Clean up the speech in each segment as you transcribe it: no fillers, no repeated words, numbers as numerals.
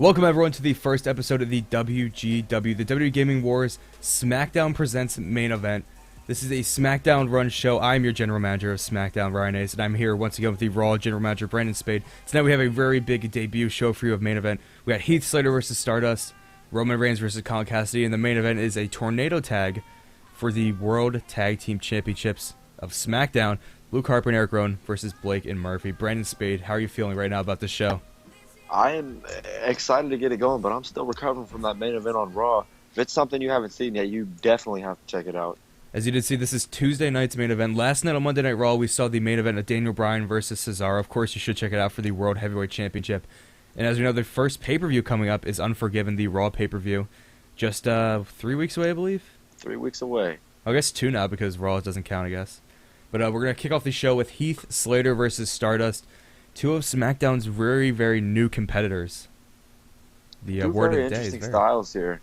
Welcome everyone to the first episode of the WGW, the WWE Gaming Wars SmackDown Presents main event. This is a SmackDown run show. I'm your general manager of SmackDown, Ryan Ace, and I'm here once again with the Raw general manager, Brandon Spade. Tonight we have a very big debut show for you of main event. We got Heath, Slater versus Stardust, Roman Reigns versus Collan, Cassady, and the main event is a tornado tag for the World Tag Team Championships of SmackDown. Luke Harper and Erick Rowan versus Blake and Murphy. Brandon Spade, how are you feeling right now about this show? I am excited to get it going, but I'm still recovering from that main event on Raw. If it's something you haven't seen yet, you definitely have to check it out. As you did see, this is Tuesday night's main event. Last night on Monday Night Raw, we saw the main event of Daniel Bryan versus Cesaro. Of course, you should check it out for the World Heavyweight Championship. And as we know, the first pay-per-view coming up is Unforgiven, the Raw pay-per-view. Just 3 weeks away, I believe? 3 weeks away. I guess 2 now because Raw doesn't count, I guess. But we're going to kick off the show with Heath Slater versus Stardust. Two of SmackDown's very, very new competitors. The Two word very of the day is interesting styles here.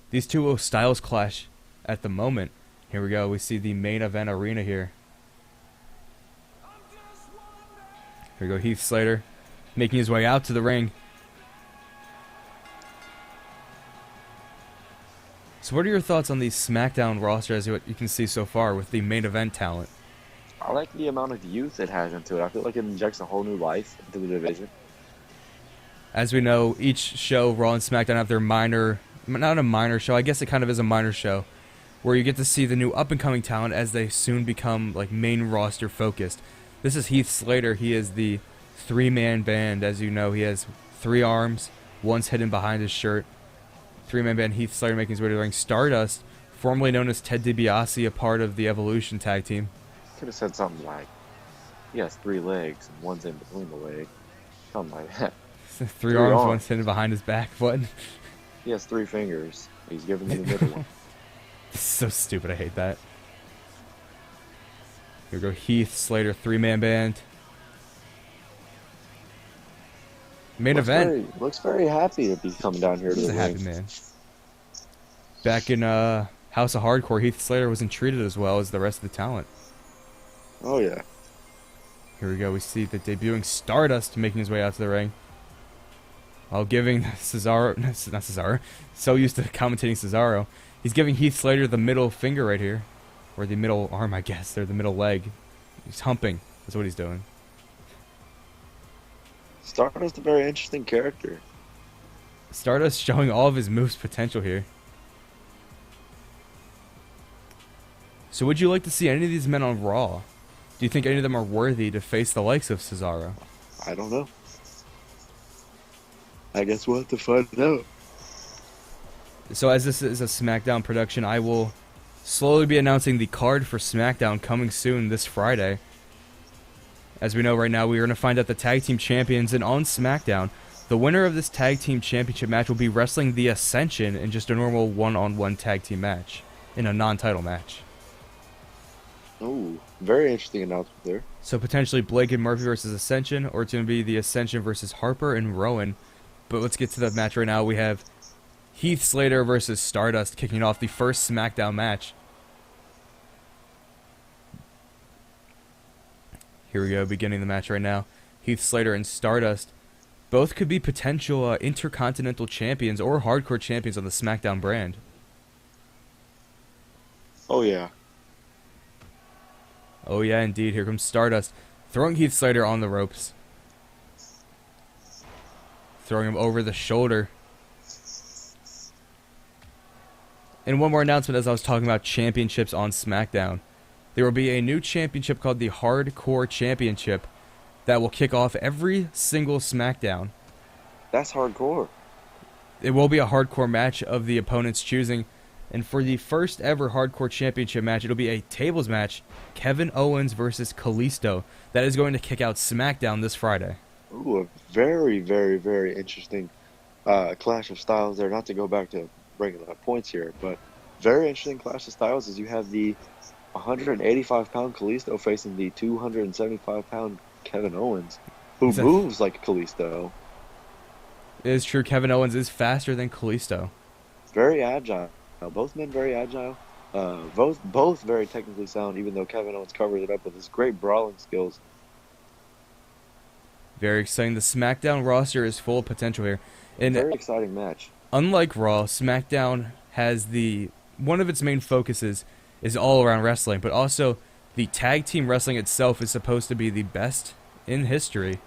These two styles clash at the moment. Here we go. We see the main event arena here. Here we go. Heath Slater making his way out to the ring. So what are your thoughts on the SmackDown roster as what you can see so far with the main event talent? I like the amount of youth it has into it. I feel like it injects a whole new life into the division. As we know, each show, Raw and SmackDown, have their not a minor show, I guess it kind of is a minor show, where you get to see the new up-and-coming talent as they soon become like main roster focused. This is Heath Slater. He is the three-man band. As you know, he has 3 arms, one's hidden behind his shirt. Three-man band, Heath Slater making his way to the ring. Stardust, formerly known as Ted DiBiase, a part of the Evolution tag team. Could have said something like, he has 3 legs and one's in between the leg. Something like that. 3 arms, one's hidden behind his back. What? He has 3 fingers. He's giving me the middle one. This is so stupid. I hate that. Here we go. Heath Slater, 3-man band. Main event. Looks very happy to be coming down here to He's the a ring. happy man. Back in House of Hardcore, Heath Slater wasn't treated as well as the rest of the talent. Oh, yeah. Here we go. We see the debuting Stardust making his way out to the ring. While giving Cesaro, not Cesaro, so used to commentating Cesaro, he's giving Heath Slater the middle finger right here. Or the middle arm, I guess. Or the middle leg. He's humping. That's what he's doing. Stardust a very interesting character. Stardust showing all of his moves potential here. So would you like to see any of these men on Raw? Do you think any of them are worthy to face the likes of Cesaro? I don't know. I guess we'll have to find out. So as this is a SmackDown production, I will slowly be announcing the card for SmackDown coming soon this Friday. As we know right now, we are going to find out the tag team champions, and on SmackDown, the winner of this tag team championship match will be wrestling the Ascension in just a normal one-on-one tag team match, in a non-title match. Oh, very interesting announcement there. So potentially Blake and Murphy versus Ascension, or it's going to be the Ascension versus Harper and Rowan. But let's get to the match right now. We have Heath Slater versus Stardust kicking off the first SmackDown match. Here we go, beginning the match right now. Heath Slater and Stardust both could be potential intercontinental champions or hardcore champions on the SmackDown brand. Oh, yeah. Oh yeah, indeed. Here comes Stardust, throwing Heath Slater on the ropes. Throwing him over the shoulder. And one more announcement as I was talking about championships on SmackDown. There will be a new championship called the Hardcore Championship that will kick off every single SmackDown. That's hardcore. It will be a hardcore match of the opponent's choosing. And for the first ever Hardcore Championship match, it'll be a tables match, Kevin Owens versus Kalisto. That is going to kick out SmackDown this Friday. Ooh, a very, very, very interesting clash of styles there. Not to go back to bringing up points here, but very interesting clash of styles as you have the 185-pound Kalisto facing the 275-pound Kevin Owens, who moves like Kalisto. It is true, Kevin Owens is faster than Kalisto. Very agile. Both men very agile. Both very technically sound, even though Kevin Owens covers it up with his great brawling skills. Very exciting. The SmackDown roster is full of potential here. And Very exciting match. unlike Raw, SmackDown has one of its main focuses is all around wrestling, but also the tag team wrestling itself is supposed to be the best in history.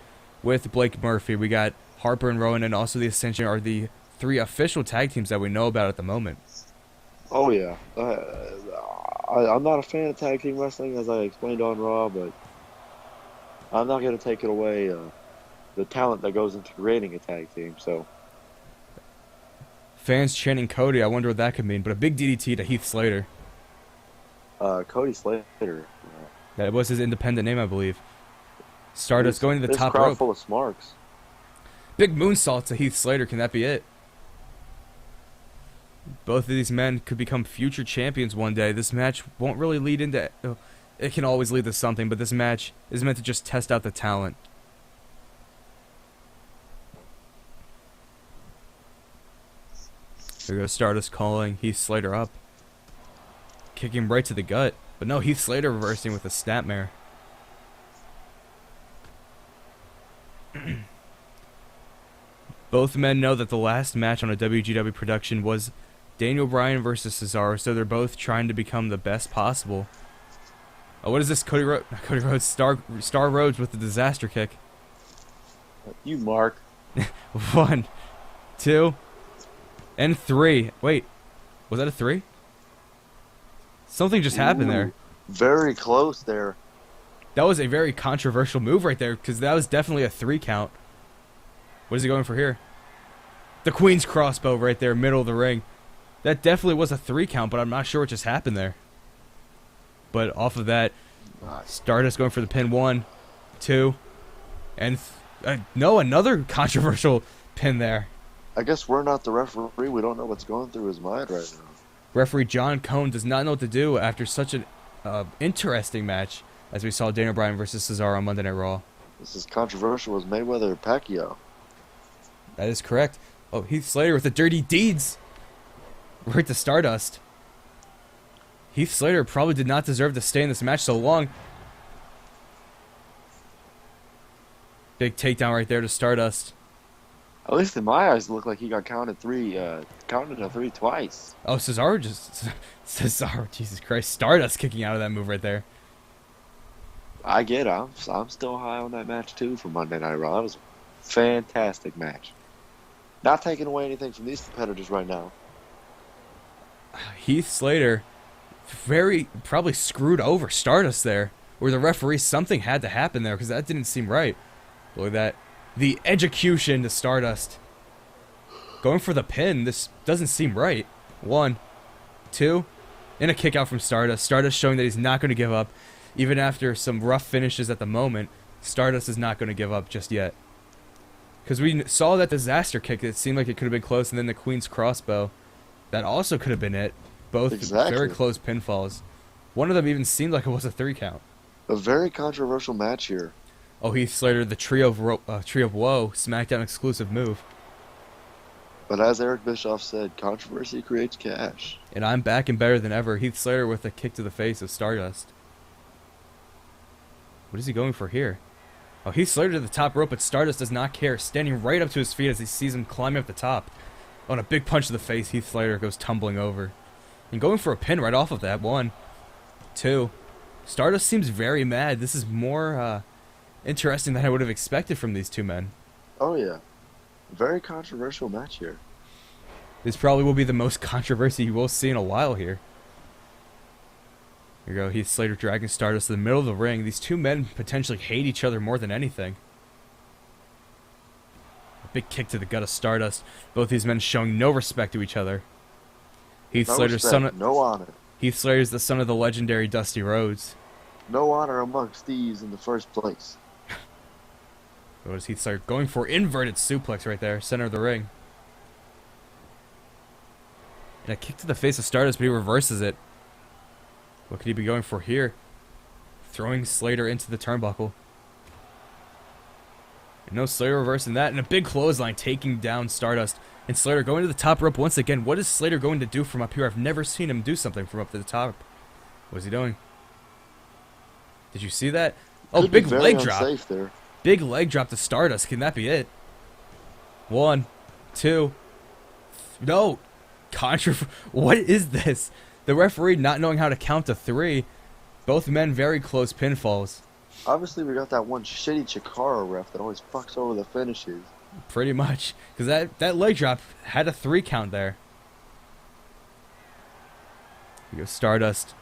With Blake Murphy, we got Harper and Rowan, and also the Ascension are the 3 official tag teams that we know about at the moment. Oh yeah, I'm not a fan of tag team wrestling, as I explained on Raw, but I'm not going to take it away the talent that goes into creating a tag team. So Fans chanting Cody, I wonder what that could mean, but a big DDT to Heath Slater. Cody Slater. That was his independent name, I believe. Stardust going to the this top crowd rope. full of smarks. Big moonsault to Heath Slater. Can that be it? Both of these men could become future champions one day. This match won't really lead into... It can always lead to something, but this match is meant to just test out the talent. There goes Stardust calling Heath Slater up. Kicking him right to the gut. But no, Heath Slater reversing with a snapmare. Both men know that the last match on a WGW production was Daniel Bryan versus Cesaro, so they're both trying to become the best possible. Oh, what is this? Cody Rhodes, Star Rhodes with the disaster kick. You mark. 1, 2, and 3. Wait, was that a 3? Something just happened there. Very close there. That was a very controversial move right there, because that was definitely a 3 count. What is he going for here? The Queen's crossbow right there, middle of the ring. That definitely was a 3 count, but I'm not sure what just happened there. But off of that, Stardust going for the pin. 1, 2, and no, another controversial pin there. I guess we're not the referee. We don't know what's going through his mind right now. Referee John Cone does not know what to do after such an interesting match as we saw Daniel Bryan versus Cesaro on Monday Night Raw. This is controversial as Mayweather and Pacquiao. That is correct. Oh, Heath Slater with the dirty deeds. Right to Stardust. Heath Slater probably did not deserve to stay in this match so long. Big takedown right there to Stardust. At least in my eyes, it looked like he got counted a 3 twice. Oh, Cesaro, Jesus Christ. Stardust kicking out of that move right there. I get it. I'm still high on that match too from Monday Night Raw. That was a fantastic match. Not taking away anything from these competitors right now. Heath Slater probably screwed over Stardust there. Or the referee, something had to happen there because that didn't seem right. Look at that. The execution to Stardust. Going for the pin. This doesn't seem right. 1, 2, and a kick out from Stardust. Stardust showing that he's not going to give up. Even after some rough finishes at the moment, Stardust is not going to give up just yet. Because we saw that disaster kick. It seemed like it could have been close. And then the Queen's crossbow. That also could have been it. Both very close pinfalls. One of them even seemed like it was a 3 count. A very controversial match here. Oh, Heath Slater, the Tree of Woe, SmackDown exclusive move. But as Eric Bischoff said, controversy creates cash. And I'm back and better than ever. Heath Slater with a kick to the face of Stardust. What is he going for here? Oh, Heath Slater to the top rope, but Stardust does not care. Standing right up to his feet as he sees him climbing up the top. Oh, and a big punch to the face. Heath Slater goes tumbling over. And going for a pin right off of that. 1, 2. Stardust seems very mad. This is more interesting than I would have expected from these two men. Oh, yeah. Very controversial match here. This probably will be the most controversy you will see in a while here. Here we go. Heath Slater dragging Stardust to the middle of the ring. These two men potentially hate each other more than anything. A big kick to the gut of Stardust. Both these men showing no respect to each other. Heath Slater's no honor. Heath Slater's the son of the legendary Dusty Rhodes. No honor amongst thieves in the first place. What is Heath Slater going for? Inverted suplex right there, center of the ring. And a kick to the face of Stardust, but he reverses it. What could he be going for here? Throwing Slater into the turnbuckle. And no Slater reversing that, and a big clothesline taking down Stardust. And Slater going to the top rope once again. What is Slater going to do from up here? I've never seen him do something from up to the top. What is he doing? Did you see that? Oh, big leg drop. There. Big leg drop to Stardust. Can that be it? 1, 2. No. What is this? The referee not knowing how to count to 3. Both men very close pinfalls. Obviously, we got that one shitty Chikara ref that always fucks over the finishes. Pretty much. Because that leg drop had a 3 count there. Here goes Stardust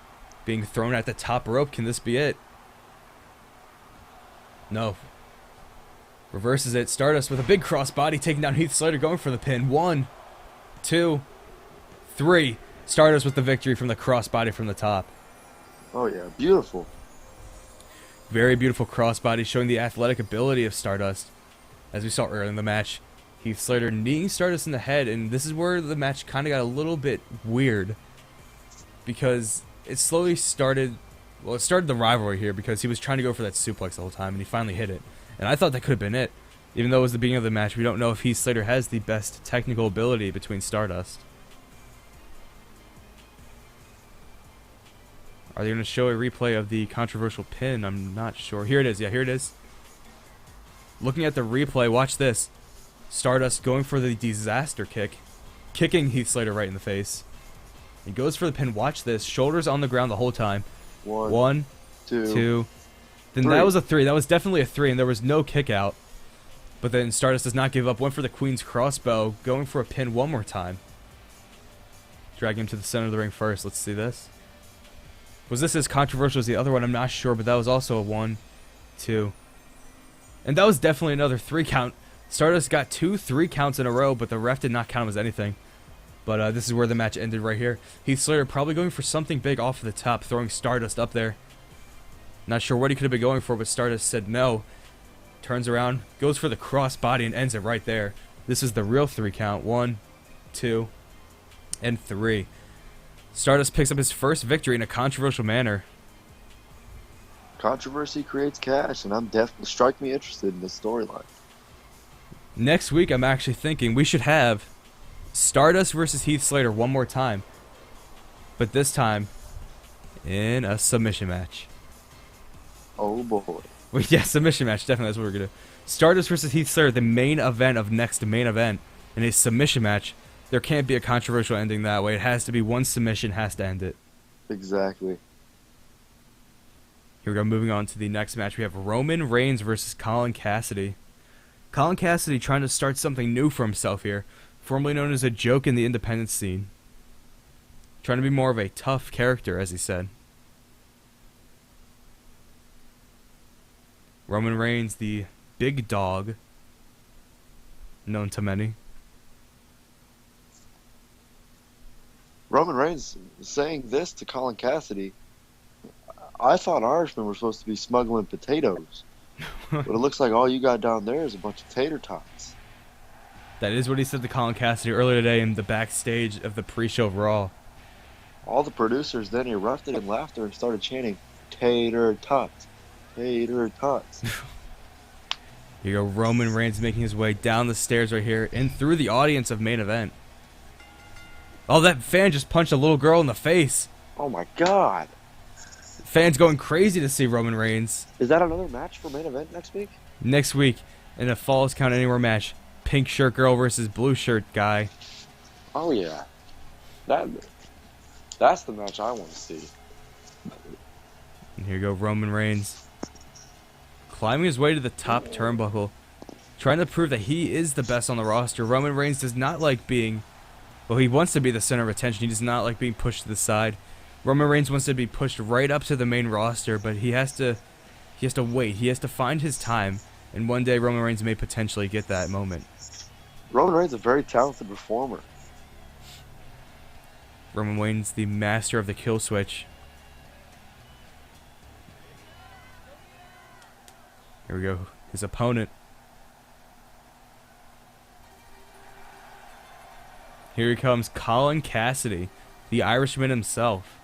being thrown at the top rope. Can this be it? No. Reverses it. Stardust with a big crossbody taking down Heath Slater, going for the pin. 1, 2, 3. Stardust with the victory from the crossbody from the top. Oh yeah, beautiful. Very beautiful crossbody, showing the athletic ability of Stardust. As we saw earlier in the match, Heath Slater kneeing Stardust in the head, and this is where the match kind of got a little bit weird. Because it slowly started, well, it started the rivalry here because he was trying to go for that suplex the whole time, and he finally hit it. And I thought that could have been it. Even though it was the beginning of the match, we don't know if Heath Slater has the best technical ability between Stardust. Are they going to show a replay of the controversial pin? I'm not sure. Here it is. Yeah, here it is. Looking at the replay, watch this. Stardust going for the disaster kick. Kicking Heath Slater right in the face. He goes for the pin. Watch this. Shoulders on the ground the whole time. 1, 2. Then 3. that was a 3. That was definitely a 3, and there was no kick out. But then Stardust does not give up. Went for the Queen's crossbow. Going for a pin one more time. Drag him to the center of the ring first. Let's see this. Was this as controversial as the other one? I'm not sure, but that was also a 1, 2. And that was definitely another 3 count. Stardust got 2 3 counts in a row, but the ref did not count him as anything. But this is where the match ended right here. Heath Slater probably going for something big off of the top, throwing Stardust up there. Not sure what he could have been going for, but Stardust said no. Turns around, goes for the crossbody, and ends it right there. This is the real 3 count. 1, 2, and 3. Stardust picks up his first victory in a controversial manner. Controversy creates cash, and I'm definitely strike me interested in this storyline. Next week, I'm actually thinking we should have Stardust versus Heath Slater one more time. But this time, in a submission match. Oh boy. Well, yeah, submission match, definitely, that's what we're going to do. Stardust versus Heath Slater, the main event of next main event, in a submission match. There can't be a controversial ending that way. It has to be one submission, has to end it. Exactly. Here we go, moving on to the next match. We have Roman Reigns versus Collan Cassady. Collan Cassady trying to start something new for himself here, formerly known as a joke in the independent scene. Trying to be more of a tough character, as he said. Roman Reigns, the big dog, known to many. Roman Reigns saying this to Collan Cassady. I thought Irishmen were supposed to be smuggling potatoes. But it looks like all you got down there is a bunch of tater tots. That is what he said to Collan Cassady earlier today in the backstage of the pre-show of Raw. All the producers then erupted in laughter and started chanting, "Tater tots, tater tots." Here you go, Roman Reigns making his way down the stairs right here and through the audience of main event. Oh, that fan just punched a little girl in the face. Oh my god. Fans going crazy to see Roman Reigns. Is that another match for main event next week? Next week, in a Falls Count Anywhere match, pink shirt girl versus blue shirt guy. Oh yeah. That's the match I want to see. And here you go, Roman Reigns. Climbing his way to the top turnbuckle. Trying to prove that he is the best on the roster. Roman Reigns does not like being... Well, he wants to be the center of attention. He does not like being pushed to the side. Roman Reigns wants to be pushed right up to the main roster, but he has to wait. He has to find his time, and one day Roman Reigns may potentially get that moment. Roman Reigns is a very talented performer. Roman Reigns, the master of the kill switch. Here we go. His opponent. Here he comes, Collan Cassady, the Irishman himself.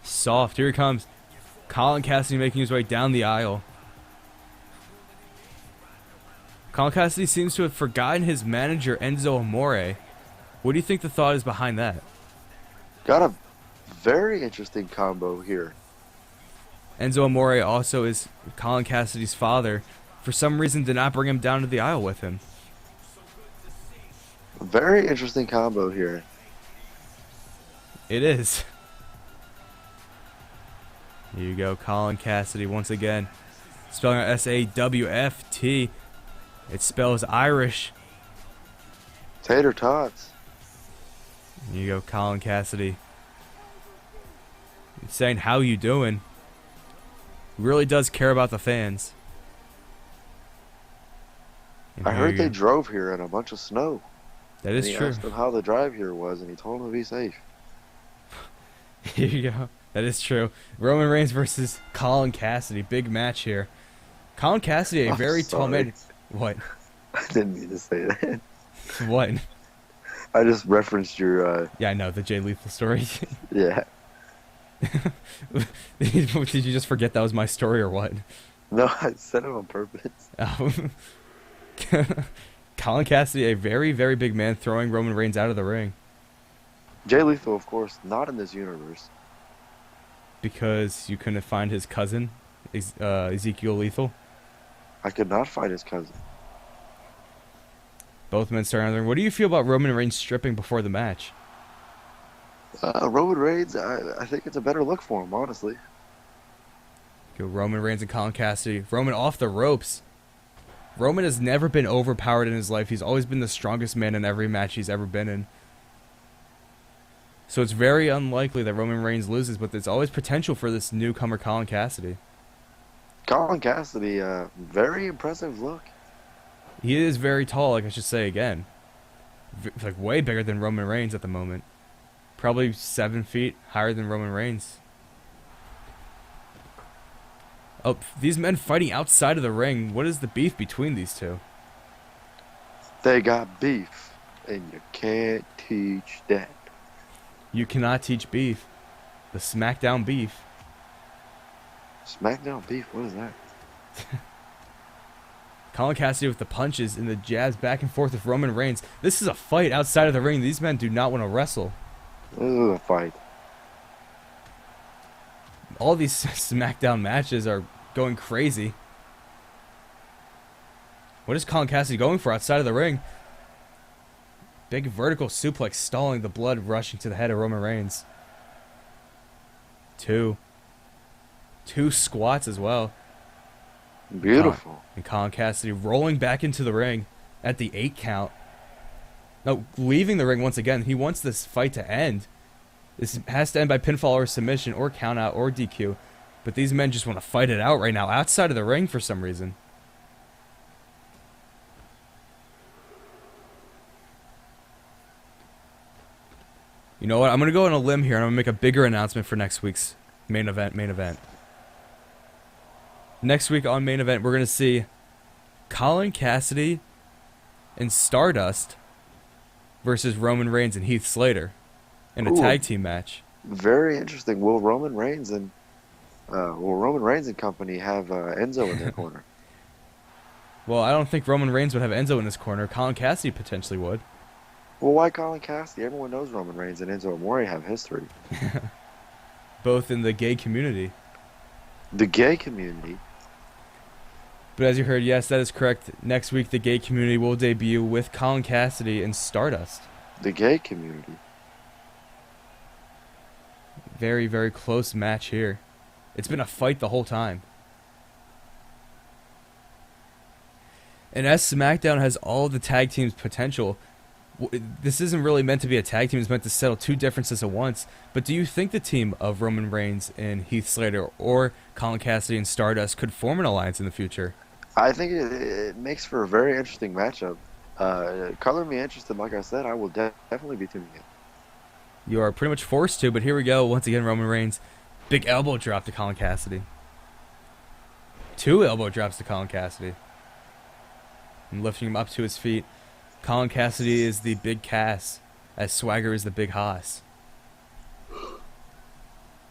Soft. Here he comes. Collan Cassady making his way down the aisle. Collan Cassady seems to have forgotten his manager, Enzo Amore. What do you think the thought is behind that? Gotta Very interesting combo here. Enzo Amore also is Colin Cassady's father. For some reason, did not bring him down to the aisle with him. Very interesting combo here. It is. Here you go, Colin Cassady once again. Spelling out S-A-W-F-T. It spells Irish. Tater tots. Here you go, Colin Cassady. He's saying, how you doing? He really does care about the fans. And I here heard you they go. drove here in a bunch of snow. That is and he true. asked him how the drive here was, and he told him to be safe. Here you go. That is true. Roman Reigns versus Colin Cassady. Big match here. Colin Cassady, a I'm very tall sorry. man. What? I didn't mean to say that. What? I just referenced your, Yeah, I know, the Jay Lethal story. yeah. Did you just forget that was my story or what? No, I said it on purpose. Oh. Colin Cassady, a very, very big man, throwing Roman Reigns out of the ring. Jay Lethal, of course, not in this universe. Because you couldn't find his cousin, Ezekiel Lethal. I could not find his cousin. Both men starting out the ring. What do you feel about Roman Reigns stripping before the match? Roman Reigns, I think it's a better look for him, honestly. Go Roman Reigns and Colin Cassady. Roman off the ropes. Roman has never been overpowered in his life. He's always been the strongest man in every match he's ever been in. So it's very unlikely that Roman Reigns loses, but there's always potential for this newcomer Colin Cassady. Colin Cassady, very impressive look. He is very tall, like I should say again. Like way bigger than Roman Reigns at the moment. Probably 7 feet higher than Roman Reigns. Oh, these men fighting outside of the ring. What is the beef between these two? They got beef, and you can't teach that. You cannot teach beef. The SmackDown beef. SmackDown beef, what is that? Colin Cassady with the punches and the jabs back and forth with Roman Reigns. This is a fight outside of the ring. These men do not want to wrestle. This is a fight. All these SmackDown matches are going crazy. What is Colin Cassady going for outside of the ring? Big vertical suplex stalling, the blood rushing to the head of Roman Reigns. Two squats as well. Beautiful. And Colin Cassady rolling back into the ring at the 8 count. No, leaving the ring once again. He wants this fight to end. This has to end by pinfall or submission or count out or DQ. But these men just want to fight it out right now outside of the ring for some reason. You know what? I'm going to go on a limb here and I'm going to make a bigger announcement for next week's main event. Next week on main event, we're going to see Colin Cassady and Stardust versus Roman Reigns and Heath Slater in a tag team match. Very interesting. Will Roman Reigns and company have Enzo in their corner? Well, I don't think Roman Reigns would have Enzo in his corner. Colin Cassady potentially would. Well, why Colin Cassady? Everyone knows Roman Reigns and Enzo Amore have history. Both in the gay community. The gay community. But as you heard, yes, that is correct. Next week, the gay community will debut with Colin Cassady and Stardust. The gay community. Very, very close match here. It's been a fight the whole time. And as SmackDown has all of the tag team's potential, this isn't really meant to be a tag team. It's meant to settle two differences at once. But do you think the team of Roman Reigns and Heath Slater or Colin Cassady and Stardust could form an alliance in the future? I think it makes for a very interesting matchup. Color me interested. Like I said, I will definitely be tuning in. You are pretty much forced to, but here we go. Once again, Roman Reigns. Big elbow drop to Colin Cassady. 2 elbow drops to Colin Cassady. And lifting him up to his feet. Colin Cassady is the big Cass, as Swagger is the big Haas.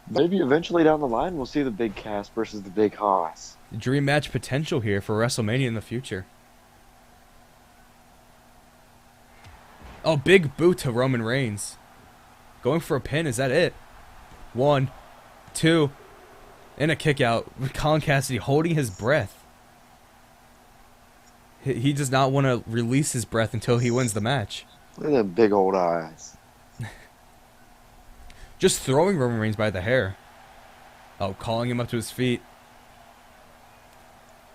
Maybe eventually down the line we'll see the big Cass versus the big Haas. Dream match potential here for WrestleMania in the future. Oh, big boot to Roman Reigns. Going for a pin, is that it? 1, 2, and a kick out. Collan Cassady holding his breath. He does not want to release his breath until he wins the match. Look at them big old eyes. Just throwing Roman Reigns by the hair. Oh, calling him up to his feet.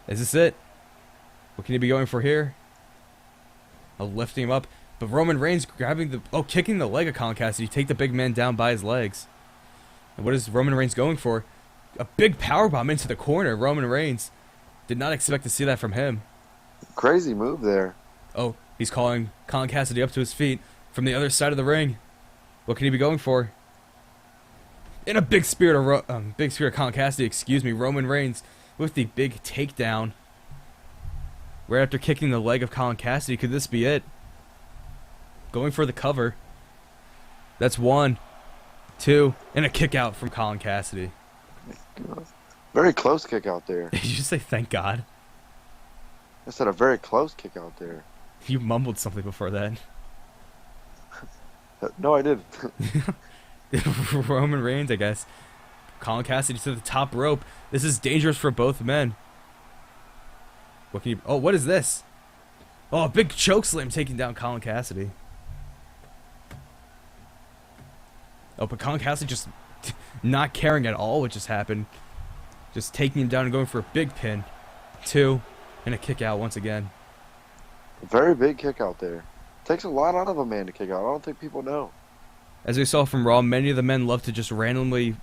Is this it? What can he be going for here? Oh, lifting him up. But Roman Reigns grabbing the... Oh, kicking the leg of Collan Cassady. Take the big man down by his legs. And what is Roman Reigns going for? A big powerbomb into the corner. Roman Reigns did not expect to see that from him. Crazy move there. Oh, he's calling Collan Cassady up to his feet from the other side of the ring. What can he be going for? In a big spear of Collan Cassady, excuse me. Roman Reigns with the big takedown. Right after kicking the leg of Collan Cassady, could this be it? Going for the cover. That's 1, 2, and a kick out from Collan Cassady. Very close kick out there. Did you just say thank God? I said a very close kick out there. You mumbled something before that. No, I didn't. Roman Reigns, I guess. Collan Cassady to the top rope. This is dangerous for both men. What can you... Oh, what is this? Oh, a big choke slam taking down Collan Cassady. Oh, but Collan Cassady just not caring at all what just happened. Just taking him down and going for a big pin. 2, and a kick out once again. Very big kick out there. Takes a lot out of a man to kick out. I don't think people know. As we saw from Raw, many of the men love to just randomly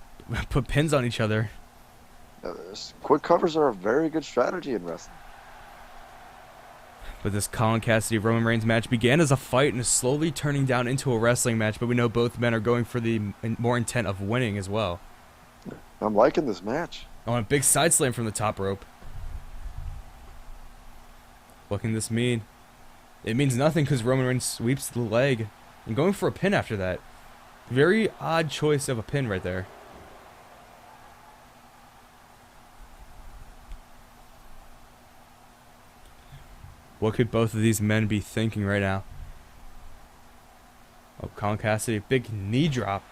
put pins on each other. Quick covers are a very good strategy in wrestling. But this Collan Cassady Roman Reigns match began as a fight and is slowly turning down into a wrestling match, but we know both men are going for the more intent of winning as well. I'm liking this match. Oh, and a big side slam from the top rope. What can this mean? It means nothing because Roman Reigns sweeps the leg and going for a pin after that. Very odd choice of a pin right there. What could both of these men be thinking right now? Oh, Collan Cassady, big knee drop.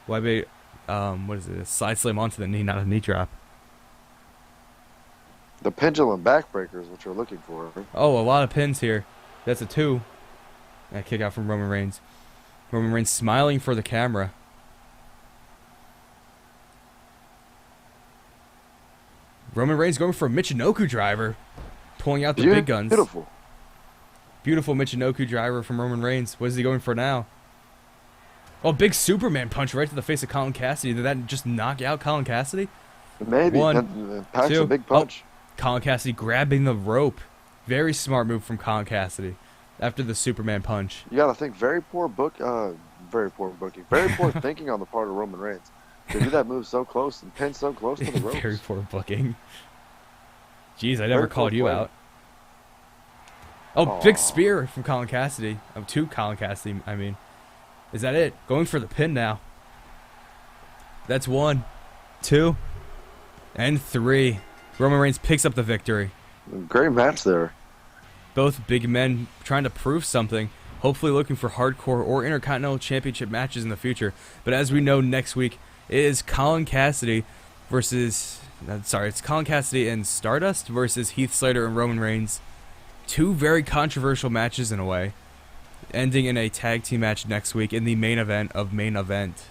Why be, what is it? A side slam onto the knee, not a knee drop. The pendulum backbreaker is what you're looking for. Oh, a lot of pins here. That's a 2. And a kick out from Roman Reigns. Roman Reigns smiling for the camera. Roman Reigns going for a Michinoku driver. Pulling out the big guns. Beautiful. Beautiful Michinoku driver from Roman Reigns. What is he going for now? Oh, big Superman punch right to the face of Collan Cassady. Did that just knock out Collan Cassady? Maybe. 1, Packs 2. a big punch. Oh, Collan Cassady grabbing the rope. Very smart move from Collan Cassady after the Superman punch. You gotta think, very poor booking. Very poor thinking on the part of Roman Reigns. To do that move so close and pin so close to the ropes. Very poor booking. Jeez, I never called you out. Oh, Aww. Big spear from Collan Cassady. To Collan Cassady, I mean. Is that it? Going for the pin now. That's 1, 2, and 3. Roman Reigns picks up the victory. Great match there. Both big men trying to prove something. Hopefully looking for hardcore or Intercontinental Championship matches in the future. But as we know, next week it is Collan Cassady versus... it's Collan Cassady and Stardust versus Heath, Slater, and Roman Reigns. 2 very controversial matches in a way. Ending in a tag team match next week in the main event of main event.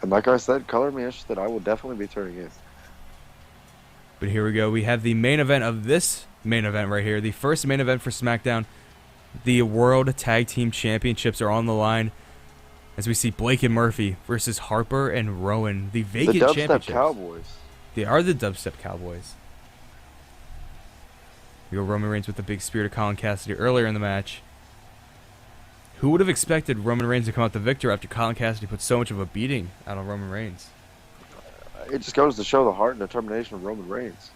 And like I said, color me interested. I will definitely be turning in. But here we go. We have the main event of this main event right here. The first main event for SmackDown. The World Tag Team Championships are on the line. As we see Blake and Murphy versus Harper and Rowan. The vacant championships. The Dubstep Cowboys. They are the Dubstep Cowboys. We go Roman Reigns with the big spear to Collan Cassady earlier in the match. Who would have expected Roman Reigns to come out the victor after Collan Cassady put so much of a beating out on Roman Reigns? It just goes to show the heart and determination of Roman Reigns.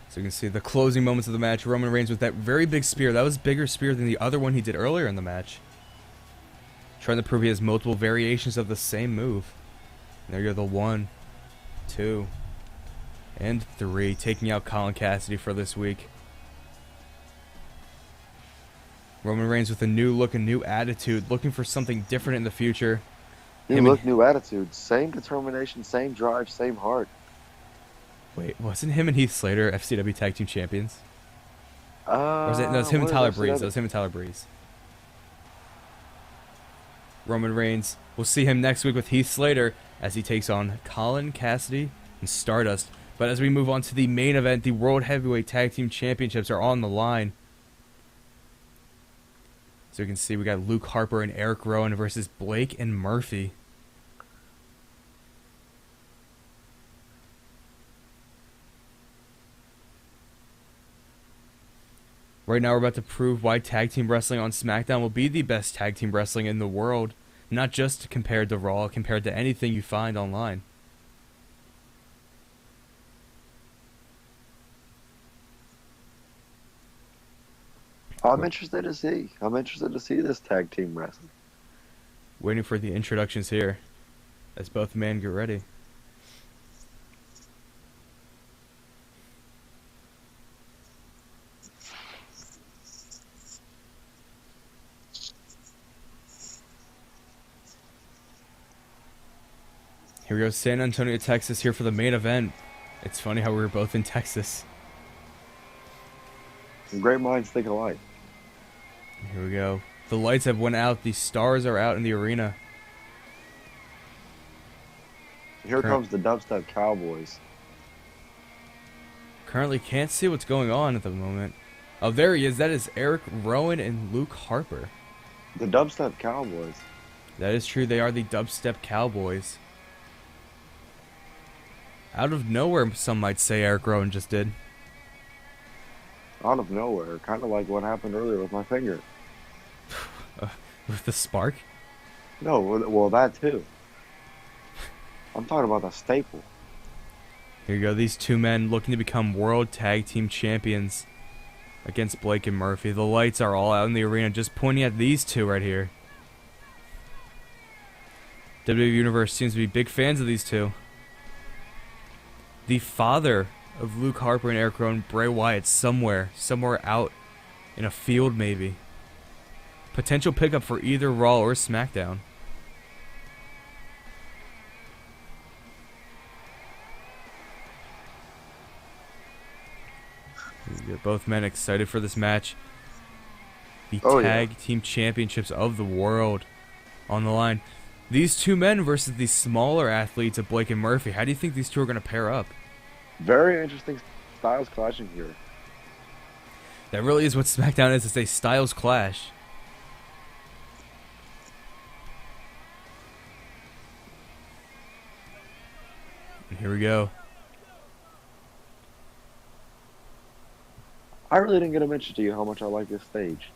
So you can see the closing moments of the match. Roman Reigns with that very big spear. That was a bigger spear than the other one he did earlier in the match. Trying to prove he has multiple variations of the same move. And there you go, the 1, 2, and 3. Taking out Collan Cassady for this week. Roman Reigns with a new look, a new attitude, looking for something different in the future. New look, new attitude. Same determination, same drive, same heart. Wait, wasn't him and Heath Slater FCW Tag Team Champions? Or was it? No, it was him and what Tyler is Breeze. FCW? It was him and Tyler Breeze. Roman Reigns. We'll see him next week with Heath Slater as he takes on Collan, Cassady, and Stardust. But as we move on to the main event, the World Heavyweight Tag Team Championships are on the line. So you can see we got Luke Harper and Erick Rowan versus Blake and Murphy. Right now we're about to prove why tag team wrestling on SmackDown will be the best tag team wrestling in the world. Not just compared to Raw, compared to anything you find online. I'm interested to see. I'm interested to see this tag team wrestling. Waiting for the introductions here as both men get ready. Here we go, San Antonio, Texas, here for the main event. It's funny how we were both in Texas. Some great minds think alike. Here we go. The lights have went out. The stars are out in the arena. Here comes the Dubstep Cowboys. Currently can't see what's going on at the moment. Oh, there he is. That is Erick Rowan and Luke Harper. The Dubstep Cowboys. That is true. They are the Dubstep Cowboys. Out of nowhere, some might say Erick Rowan just did. Out of nowhere. Kind of like what happened earlier with my finger. With the spark? No, well, that too. I'm talking about the staple. Here you go. These two men looking to become World Tag Team Champions against Blake and Murphy. The lights are all out in the arena, just pointing at these two right here. WWE Universe seems to be big fans of these two. The father of Luke Harper and Erick Rowan, Bray Wyatt, somewhere out in a field maybe. Potential pickup for either Raw or SmackDown. You get both men excited for this match. The Tag Team Championships of the world on the line. These two men versus the smaller athletes of Blake and Murphy. How do you think these two are going to pair up? Very interesting styles clashing here. That really is what SmackDown is. It's a styles clash. And here we go. I really didn't get to mention to you how much I like this stage.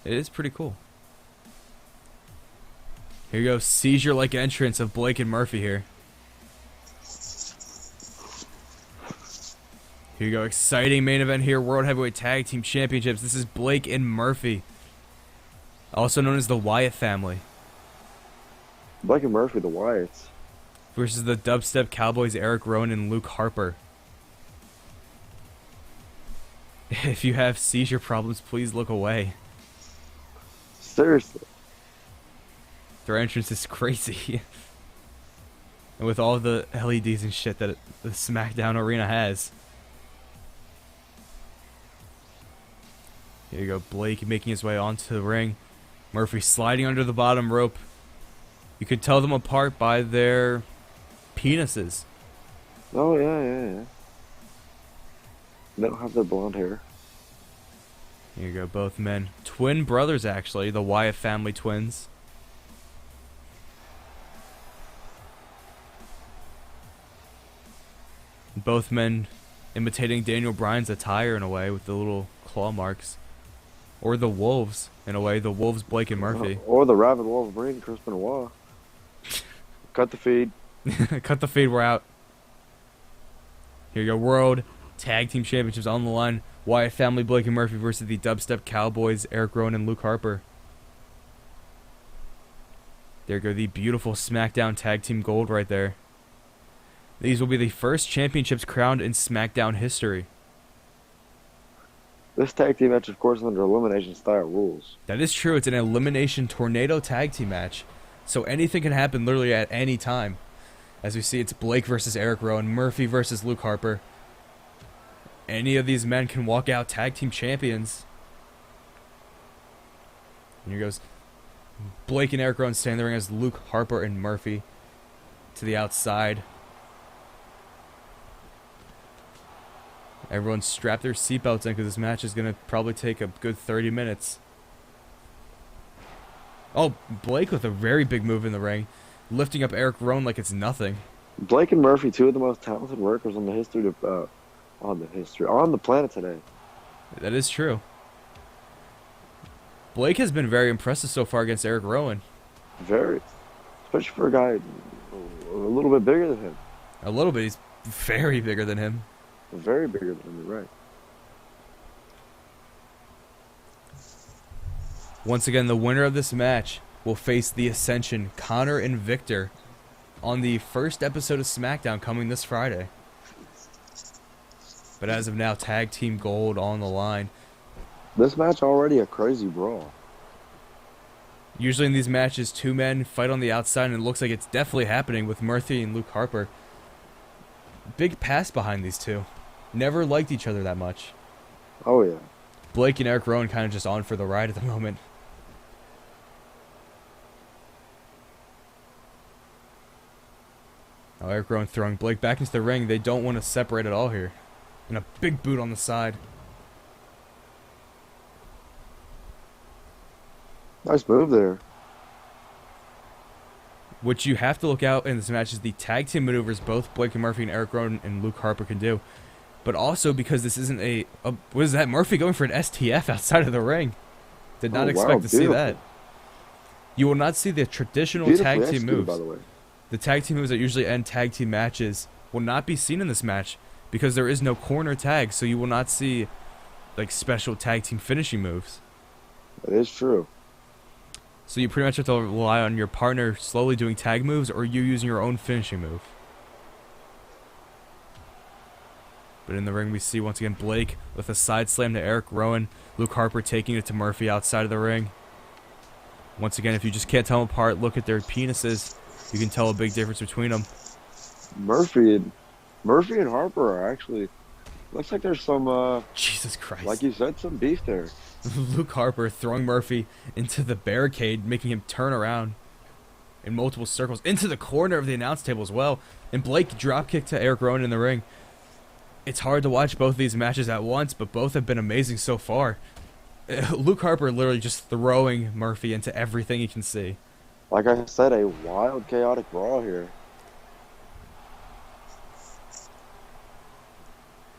It is pretty cool. Here you go. Seizure-like entrance of Blake and Murphy here. Here you go. Exciting main event here. World Heavyweight Tag Team Championships. This is Blake and Murphy. Also known as the Wyatt family. Blake and Murphy, the Wyatts. Versus the Dubstep Cowboys, Erick Rowan and Luke Harper. If you have seizure problems, please look away. Seriously. Their entrance is crazy. And with all the LEDs and shit that the SmackDown arena has. Here you go, Blake making his way onto the ring. Murphy sliding under the bottom rope. You could tell them apart by their penises. Oh, yeah. They don't have their blonde hair. Here you go, both men. Twin brothers, actually. The Wyatt family twins. Both men imitating Daniel Bryan's attire in a way with the little claw marks. Or the Wolves, in a way. The Wolves, Blake and Murphy. Or the Rabid Wolverine, Chris Benoit. Cut the feed. Cut the feed, we're out. Here you go, World Tag Team Championships on the line. Wyatt family, Blake and Murphy versus the Dubstep Cowboys, Erick Rowan and Luke Harper. There you go, the beautiful SmackDown Tag Team Gold right there. These will be the first championships crowned in SmackDown history. This tag team match, of course, under elimination style rules. That is true. It's an elimination tornado tag team match. So anything can happen literally at any time. As we see, it's Blake versus Erick Rowan, Murphy versus Luke Harper. Any of these men can walk out tag team champions. And here goes Blake and Erick Rowan standing in the ring as Luke Harper and Murphy to the outside. Everyone strap their seatbelts in because this match is going to probably take a good 30 minutes. Oh, Blake with a very big move in the ring, lifting up Erick Rowan like it's nothing. Blake and Murphy, two of the most talented workers on the planet today. That is true. Blake has been very impressive so far against Erick Rowan. Very, especially for a guy a little bit bigger than him. A little bit. He's very bigger than him. Very bigger than him, you're right. Once again, the winner of this match will face the Ascension, Connor and Victor, on the first episode of SmackDown coming this Friday. But as of now, tag team gold on the line. This match already a crazy brawl. Usually in these matches, two men fight on the outside, and it looks like it's definitely happening with Murphy and Luke Harper. Big pass behind these two. Never liked each other that much. Oh, yeah. Blake and Erick Rowan kind of just on for the ride at the moment. Now Erick Rowan throwing Blake back into the ring. They don't want to separate at all here. And a big boot on the side. Nice move there. What you have to look out in this match is the tag team maneuvers both Blake and Murphy and Erick Rowan and Luke Harper can do. But also because this isn't a what is that? Murphy going for an STF outside of the ring. Did not expect to see that. You will not see the traditional tag team moves. By the way. The tag team moves that usually end tag team matches will not be seen in this match because there is no corner tag, so you will not see like special tag team finishing moves. That is true. So you pretty much have to rely on your partner slowly doing tag moves or you using your own finishing move. But in the ring we see once again Blake with a side slam to Erick Rowan, Luke Harper taking it to Murphy outside of the ring. Once again, if you just can't tell them apart, look at their penises. You can tell a big difference between them. Murphy and Harper are actually, looks like there's some Jesus Christ. like you said, some beef there. Luke Harper throwing Murphy into the barricade, making him turn around in multiple circles, into the corner of the announce table as well. And Blake dropkick to Erick Rowan in the ring. It's hard to watch both of these matches at once, but both have been amazing so far. Luke Harper literally just throwing Murphy into everything he can see. Like I said, a wild, chaotic brawl here.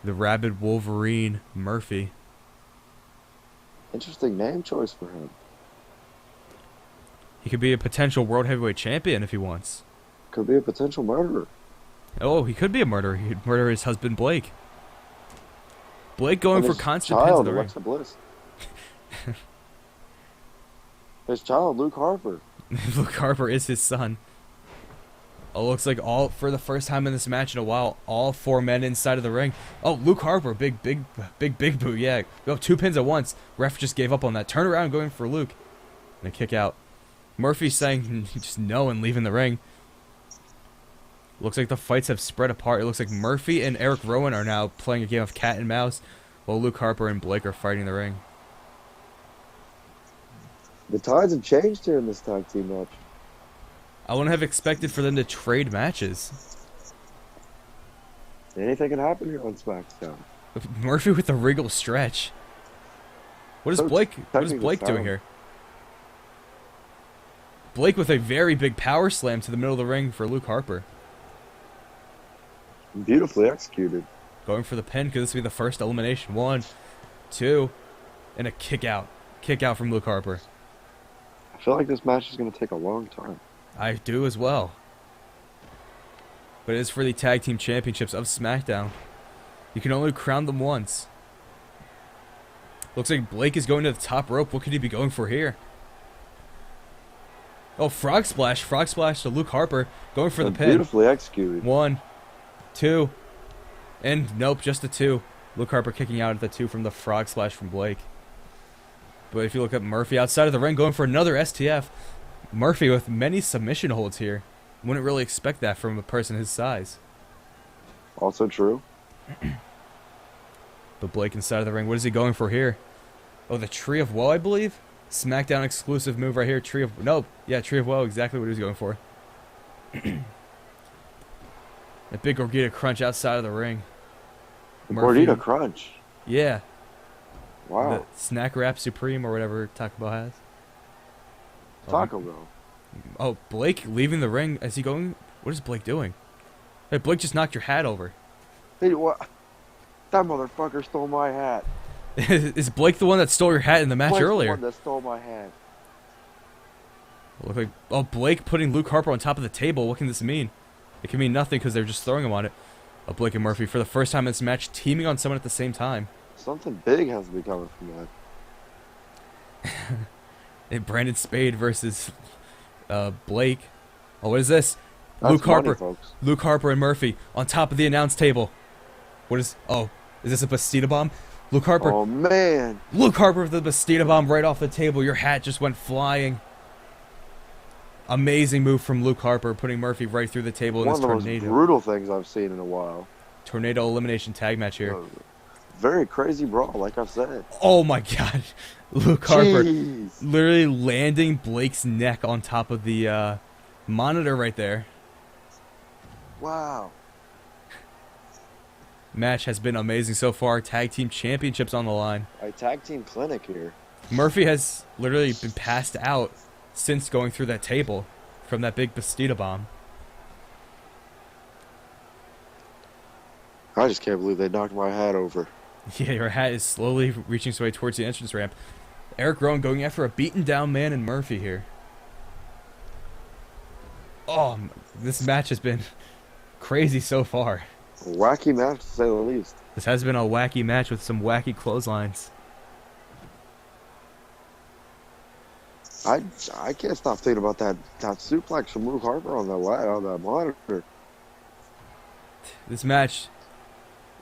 The rabid Wolverine, Murphy. Interesting name choice for him. He could be a potential world heavyweight champion if he wants. Could be a potential murderer. Oh, he could be a murderer. He'd murder his husband, Blake. Blake going for constant pins in the ring. Alexa Bliss. His child, Luke Harper. Luke Harper is his son. Oh, looks like for the first time in this match in a while, all four men inside of the ring. Oh, Luke Harper, big boot, yeah. Oh, 2 pins at once. Ref just gave up on that. Turn around, going for Luke. And a kick out. Murphy saying just no and leaving the ring. Looks like the fights have spread apart. It looks like Murphy and Erick Rowan are now playing a game of cat and mouse, while Luke Harper and Blake are fighting in the ring. The tides have changed here in this tag team match. I wouldn't have expected for them to trade matches. Anything can happen here on SmackDown. Murphy with the regal stretch. What is Blake doing here? Blake with a very big power slam to the middle of the ring for Luke Harper. Beautifully executed. Going for the pin because this will be the first elimination. 1, 2, and a kick out. Kick out from Luke Harper. I feel like this match is going to take a long time. I do as well. But it is for the Tag Team Championships of SmackDown. You can only crown them once. Looks like Blake is going to the top rope. What could he be going for here? Oh, frog splash. Frog splash to Luke Harper. Going for the pin. Beautifully executed. 1, 2. And nope, just a 2. Luke Harper kicking out at the 2 from the frog splash from Blake. But if you look at Murphy outside of the ring going for another STF, Murphy with many submission holds here. Wouldn't really expect that from a person his size. Also true. But Blake inside of the ring, what is he going for here? Oh, the Tree of Woe, I believe? SmackDown exclusive move right here. Tree of Woe, exactly what he was going for. A big Gordita crunch outside of the ring. Gordita crunch? Yeah. Wow. The Snack Wrap Supreme or whatever Taco Bell has. Taco Bell. Oh, Blake leaving the ring. Is he going? What is Blake doing? Hey, Blake just knocked your hat over. Hey, what? That motherfucker stole my hat. Is Blake the one that stole your hat in the match earlier? The one that stole my hat. Look like, oh, Blake putting Luke Harper on top of the table. What can this mean? It can mean nothing because they're just throwing him on it. Oh, Blake and Murphy for the first time in this match teaming on someone at the same time. Something big has to be coming from that. And Brandon Spade versus Blake. Oh, what is this? That's Luke Harper. money, folks. Luke Harper and Murphy on top of the announce table. What is? Oh, is this a Bastida bomb? Luke Harper. Oh man. Luke Harper with the Bastida bomb right off the table. Your hat just went flying. Amazing move from Luke Harper, putting Murphy right through the table in this tornado. One of the most brutal things I've seen in a while. Tornado elimination tag match here. Very crazy brawl, like I've said. Oh my God, Luke Harper Jeez. literally landing Blake's neck on top of the monitor right there. Wow. Match has been amazing so far. Tag team championships on the line. A tag team clinic here. Murphy has literally been passed out since going through that table from that big Bastida bomb. I just can't believe they knocked my hat over. Yeah, your hat is slowly reaching its way towards the entrance ramp. Erick Rowan going after a beaten down man in Murphy here. Oh, this match has been crazy so far. A wacky match to say the least. This has been a wacky match with some wacky clotheslines. I can't stop thinking about that suplex from Luke Harper on the monitor. This match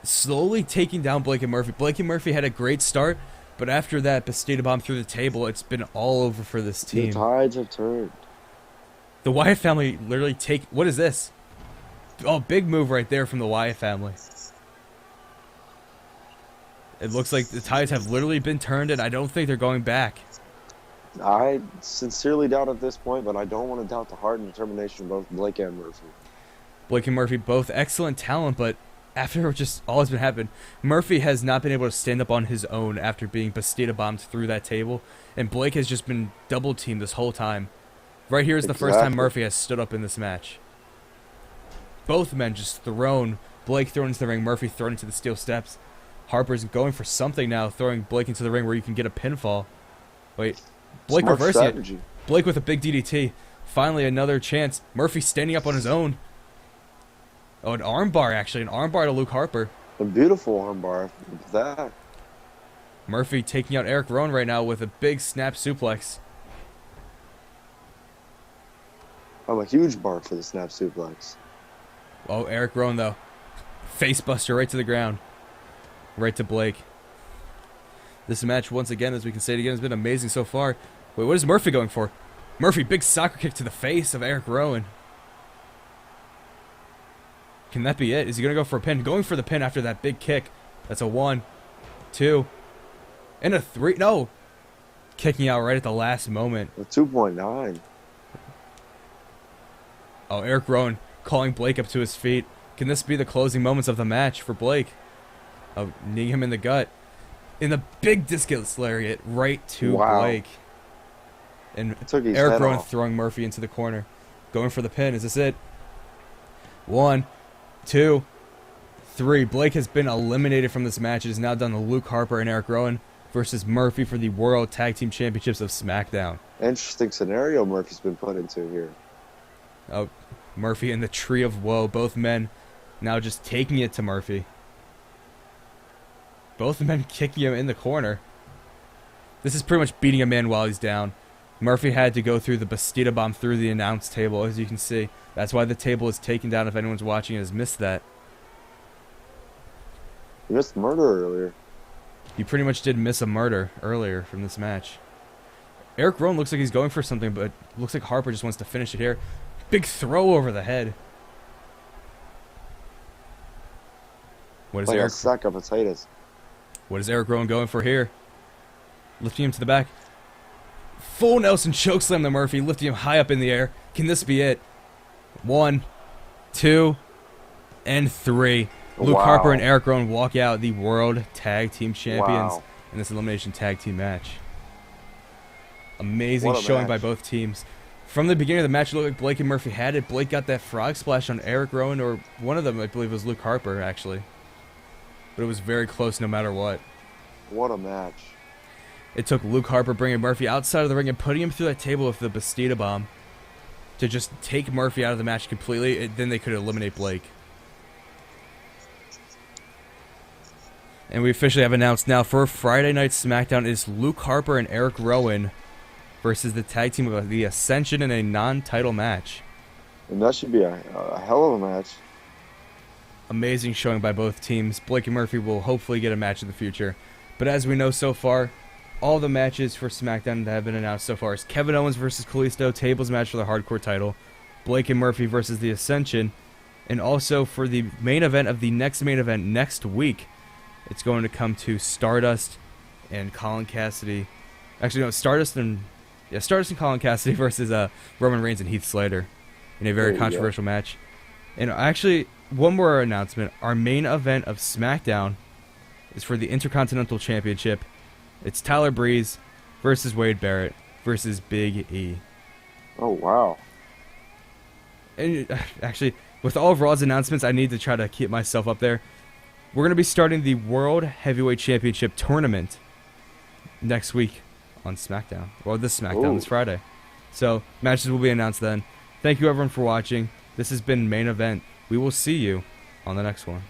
slowly taking down Blake and Murphy. Blake and Murphy had a great start, but after that Bastida bomb through the table, it's been all over for this team. The tides have turned. The Wyatt family literally take... What is this? Oh, big move right there from the Wyatt family. It looks like the tides have literally been turned, and I don't think they're going back. I sincerely doubt at this point, but I don't want to doubt the heart and determination of both Blake and Murphy. Blake and Murphy, both excellent talent, but after just all has been happened, Murphy has not been able to stand up on his own after being Bastida bombed through that table, and Blake has just been double teamed this whole time. Right here is the first time Murphy has stood up in this match. Both men just thrown. Blake thrown into the ring, Murphy thrown into the steel steps. Harper's going for something now, throwing Blake into the ring where you can get a pinfall. Wait, Blake Smart reversing strategy. it. Blake with a big DDT. Finally another chance. Murphy standing up on his own. Oh, an armbar actually. An armbar to Luke Harper. A beautiful armbar. That. Murphy taking out Erick Rowan right now with a big snap suplex. I'm a huge mark for the snap suplex. Oh, Erick Rowan though. Face buster right to the ground. Right to Blake. This match, once again, as we can say it again, has been amazing so far. Wait, what is Murphy going for? Murphy, big soccer kick to the face of Erick Rowan. Can that be it? Is he going to go for a pin? Going for the pin after that big kick. That's a 1, 2, and a 3. No. Kicking out right at the last moment. A 2.9. Oh, Erick Rowan calling Blake up to his feet. Can this be the closing moments of the match for Blake? Oh, kneeing him in the gut. In the big discus lariat right to Blake. And Erick Rowan throwing Murphy into the corner. Going for the pin. Is this it? 1, 2, 3. Blake has been eliminated from this match. It is now down to Luke Harper and Erick Rowan versus Murphy for the World Tag Team Championships of SmackDown. Interesting scenario Murphy's been put into here. Oh, Murphy and the Tree of Woe. Both men now just taking it to Murphy. Both men kicking him in the corner. This is pretty much beating a man while he's down. Murphy had to go through the Bastida bomb through the announce table, as you can see. That's why the table is taken down if anyone's watching and has missed that. You missed murder earlier. You pretty much did miss a murder earlier from this match. Erick Rowan looks like he's going for something, but looks like Harper just wants to finish it here. Big throw over the head. What is Like a Erick? sack of potatoes. What is Erick Rowan going for here? Lifting him to the back. Full Nelson chokeslam to Murphy, lifting him high up in the air. Can this be it? 1, 2, and 3. Luke Wow. Harper and Erick Rowan walk out the World Tag Team Champions Wow. in this Elimination Tag Team match. Amazing What a showing by match. both teams. From the beginning of the match, it looked like Blake and Murphy had it. Blake got that frog splash on Erick Rowan, or one of them, I believe, was Luke Harper, actually. But it was very close no matter what. What a match. It took Luke Harper bringing Murphy outside of the ring and putting him through that table with the Bastida Bomb to just take Murphy out of the match completely. Then they could eliminate Blake. And we officially have announced now for Friday Night SmackDown is Luke Harper and Erick Rowan versus the tag team of the Ascension in a non-title match. And that should be a hell of a match. Amazing showing by both teams. Blake and Murphy will hopefully get a match in the future. But as we know so far, all the matches for SmackDown that have been announced so far is Kevin Owens versus Kalisto, tables match for the hardcore title, Blake and Murphy versus the Ascension, and also for the main event of the next main event next week, it's going to come to Stardust and Collan Cassady. Actually, no, Stardust and Collan Cassady versus Roman Reigns and Heath Slater in a very There you go. controversial match. And actually, one more announcement. Our main event of SmackDown is for the Intercontinental Championship. It's Tyler Breeze versus Wade Barrett versus Big E. Oh, wow. And actually, with all of Raw's announcements, I need to try to keep myself up there. We're going to be starting the World Heavyweight Championship tournament next week on SmackDown. Well, this SmackDown, Ooh. this Friday. So, matches will be announced then. Thank you, everyone, for watching. This has been Main Event. We will see you on the next one.